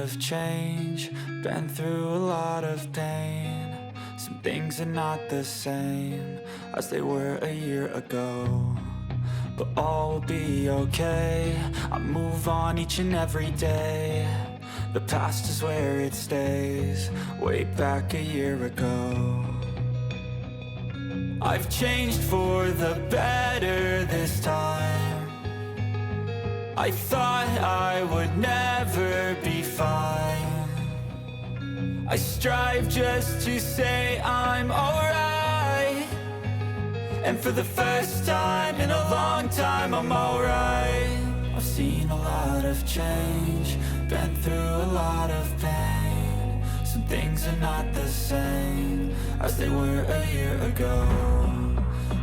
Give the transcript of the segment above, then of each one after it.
of change, been through a lot of pain. Some things are not the same as they were a year ago, but all will be okay. I move on each and every day. The past is where it stays, way back a year ago. I've changed for the better this time. I thought I would never be fine. I strive just to say I'm alright, and for the first time in a long time I'm alright. I've seen a lot of change, been through a lot of pain. Some things are not the same as they were a year ago,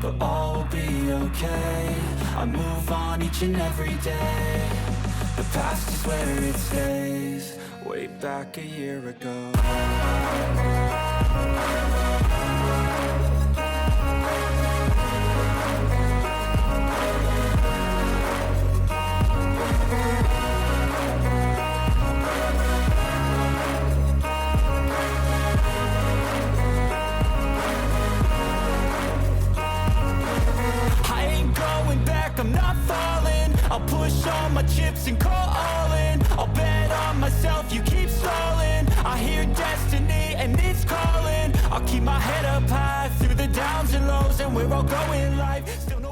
but all will be okay. I move on each and every day. The past is where it stays, way back a year ago. I'm not falling, I'll push all my chips and call all in. I'll bet on myself, you keep stalling. I hear destiny and it's calling. I'll keep my head up high through the downs and lows, and we're all going live. Still no